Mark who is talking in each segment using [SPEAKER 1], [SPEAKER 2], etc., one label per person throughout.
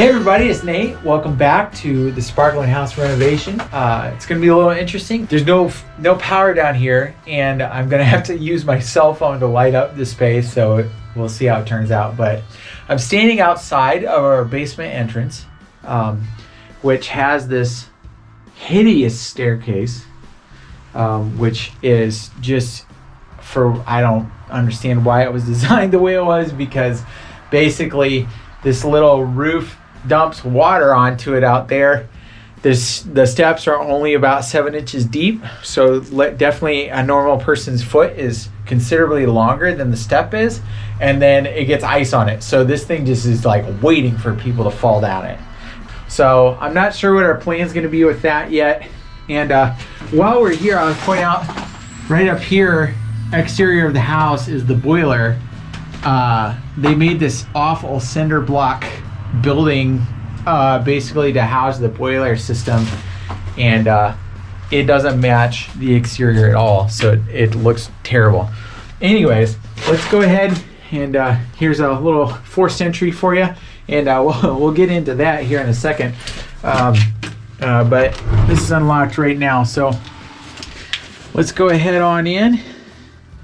[SPEAKER 1] Hey everybody, it's Nate. Welcome back to the Sparklin House renovation. It's gonna be a little interesting. There's no power down here, and I'm gonna have to use my cell phone to light up the space, so we'll see how it turns out. But I'm standing outside of our basement entrance, which has this hideous staircase, which is just I don't understand why it was designed the way it was, because basically this little roof dumps water onto it out there. The steps are only about 7 inches deep, so definitely a normal person's foot is considerably longer than the step is, and then it gets ice on it. So this thing just is like waiting for people to fall down it. So I'm not sure what our plan is going to be with that yet. And while we're here, I'll point out right up here, exterior of the house is the boiler. They made this awful cinder block building basically to house the boiler system, and it doesn't match the exterior at all, so it looks terrible. Anyways, let's go ahead and here's a little 4th century for you, and we'll get into that here in a second. But this is unlocked right now, so let's go ahead on in.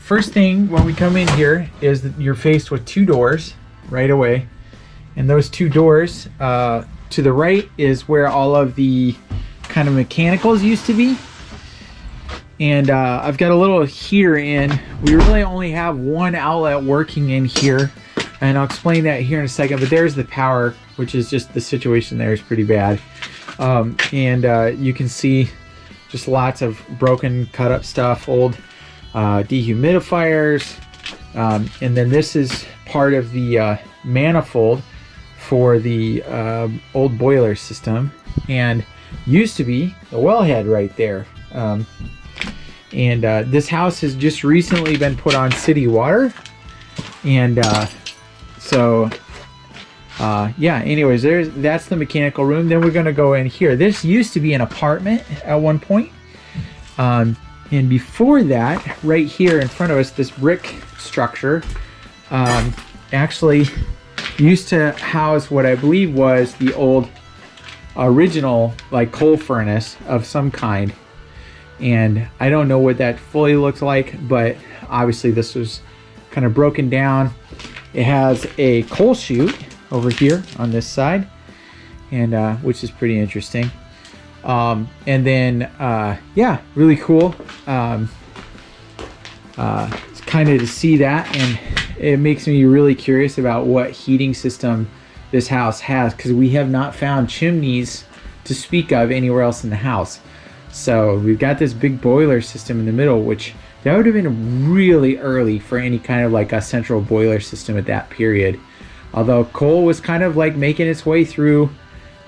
[SPEAKER 1] First thing when we come in here is that you're faced with 2 doors right away. And those 2 doors to the right is where all of the kind of mechanicals used to be. And I've got a little heater in. We really only have 1 outlet working in here, and I'll explain that here in a second. But there's the power, which is just the situation there is pretty bad. And you can see just lots of broken, cut up stuff, old dehumidifiers, and then this is part of the manifold for the old boiler system, and used to be the wellhead right there. And this house has just recently been put on city water, and yeah, anyways, that's the mechanical room. Then we're going to go in here. This used to be an apartment at one point. And before that, right here in front of us, this brick structure actually used to house what I believe was the old original like coal furnace of some kind. And I don't know what that fully looks like, but obviously this was kind of broken down. It has a coal chute over here on this side, and which is pretty interesting. And then, yeah, really cool. It's kind of to see that, and it makes me really curious about what heating system this house has, because we have not found chimneys to speak of anywhere else in the house. So we've got this big boiler system in the middle, which that would have been really early for any kind of like a central boiler system at that period. Although coal was kind of like making its way through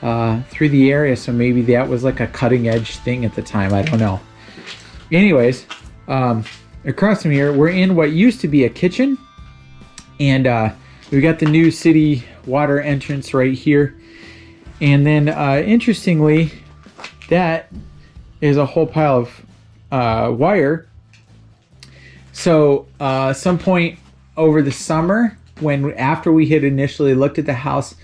[SPEAKER 1] the area, so maybe that was like a cutting edge thing at the time. I don't know. Anyways, across from here we're in what used to be a kitchen, and we got the new city water entrance right here. And then interestingly, that is a whole pile of wire. So some point over the summer, after we had initially looked at the house,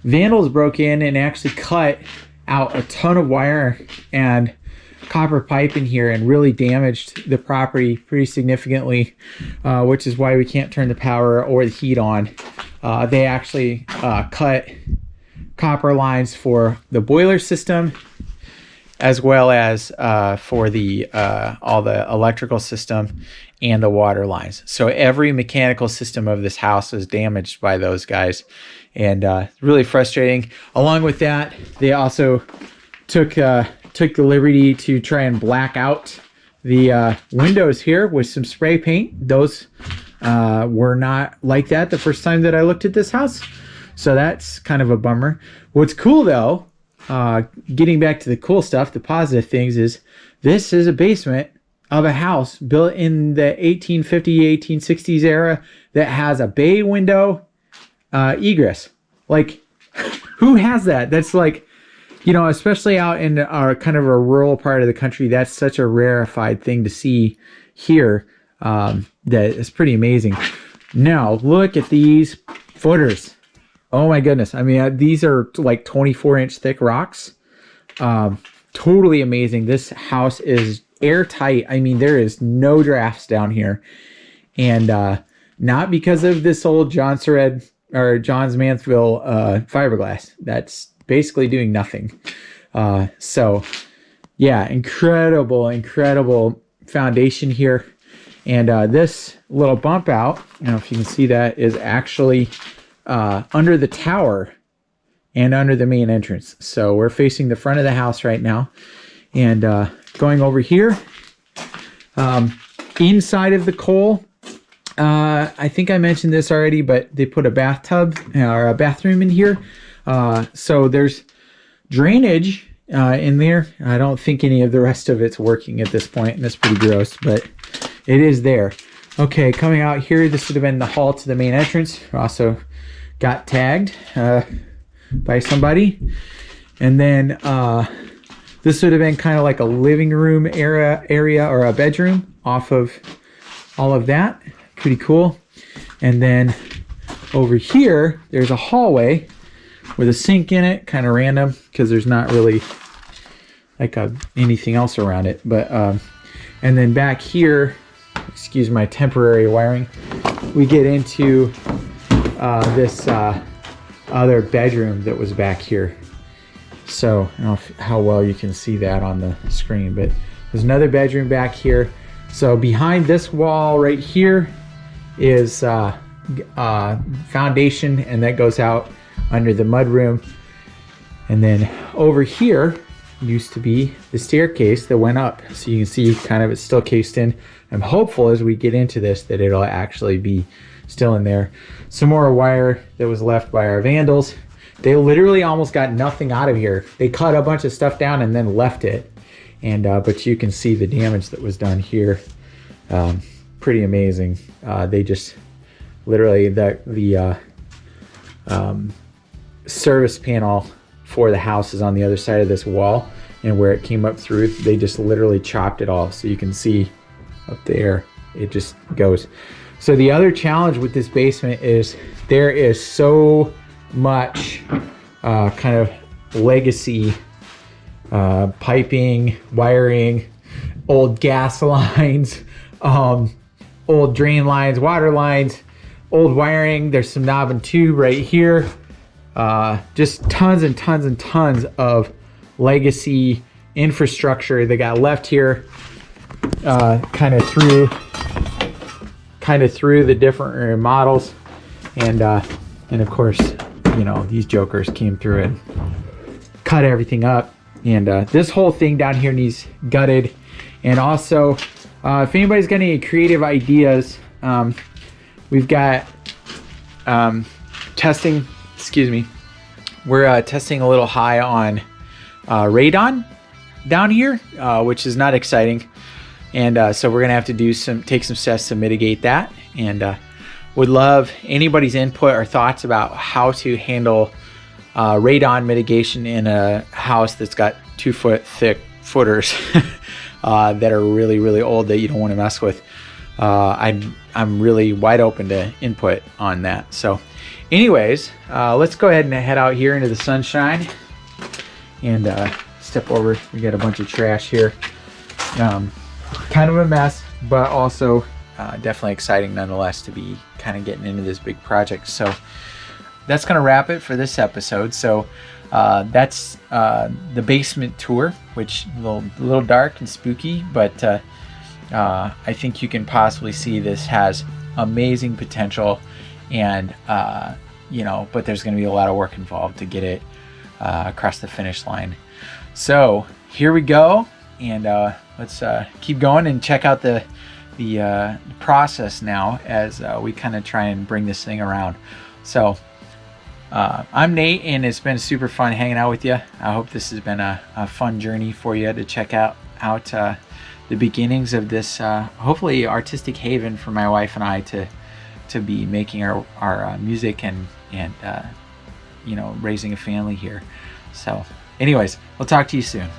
[SPEAKER 1] vandals broke in and actually cut out a ton of wire and copper pipe in here and really damaged the property pretty significantly, which is why we can't turn the power or the heat on. They actually cut copper lines for the boiler system, as well as for the all the electrical system and the water lines. So every mechanical system of this house was damaged by those guys, and really frustrating. Along with that, they also took the liberty to try and black out the windows here with some spray paint. Those were not like that the first time that I looked at this house, so that's kind of a bummer. What's cool though, getting back to the cool stuff, the positive things, is this is a basement of a house built in the 1850, 1860s era that has a bay window egress. Like, who has that? That's like, you know, especially out in our kind of a rural part of the country, that's such a rarefied thing to see here. That is pretty amazing. Now look at these footers. Oh my goodness. I mean, these are like 24-inch thick rocks. Totally amazing. This house is airtight. I mean, there is no drafts down here. And not because of this old Johns Mansfield fiberglass. That's basically doing nothing. So yeah, incredible foundation here. And this little bump out, I don't know if you can see that, is actually under the tower and under the main entrance. So we're facing the front of the house right now. And going over here, inside of the Cole, I think I mentioned this already, but they put a bathtub or a bathroom in here. So there's drainage in there. I don't think any of the rest of it's working at this point, and that's pretty gross, but it is there. Okay, coming out here, this would have been the hall to the main entrance. Also got tagged by somebody. And then this would have been kind of like a living room area or a bedroom off of all of that. Pretty cool. And then over here, there's a hallway with a sink in it, kind of random because there's not really like anything else around it. But and then back here, excuse my temporary wiring, we get into this other bedroom that was back here. So I don't know how well you can see that on the screen, but there's another bedroom back here. So behind this wall right here is foundation, and that goes out under the mudroom. And then over here used to be the staircase that went up. So you can see kind of it's still cased in. I'm hopeful as we get into this that it'll actually be still in there. Some more wire that was left by our vandals. They literally almost got nothing out of here. They cut a bunch of stuff down and then left it. And but you can see the damage that was done here. Pretty amazing. They just literally the service panel for the house is on the other side of this wall, and where it came up through, they just literally chopped it off. So you can see up there, it just goes. So the other challenge with this basement is there is so much kind of legacy piping, wiring, old gas lines, old drain lines, water lines, old wiring. There's some knob and tube right here. Just tons and tons and tons of legacy infrastructure that got left here, kind of through the different remodels. And of course, you know, these jokers came through and cut everything up. And this whole thing down here needs gutted. And also, if anybody's got any creative ideas, we've got testing, excuse me, we're testing a little high on radon down here, which is not exciting. And so we're gonna have to take some steps to mitigate that. And would love anybody's input or thoughts about how to handle radon mitigation in a house that's got 2 foot thick footers that are really, really old that you don't want to mess with. I'm really wide open to input on that. So anyways, let's go ahead and head out here into the sunshine and step over. We got a bunch of trash here. Kind of a mess, but also definitely exciting nonetheless to be kind of getting into this big project. So that's going to wrap it for this episode. So that's the basement tour, which a little dark and spooky, but I think you can possibly see this has amazing potential. And you know, but there's going to be a lot of work involved to get it across the finish line. So here we go, and let's keep going and check out the process now as we kind of try and bring this thing around. So I'm Nate, and it's been super fun hanging out with you. I hope this has been a fun journey for you to check out the beginnings of this hopefully artistic haven for my wife and I to be making our music and you know, raising a family here. So anyways, we'll talk to you soon.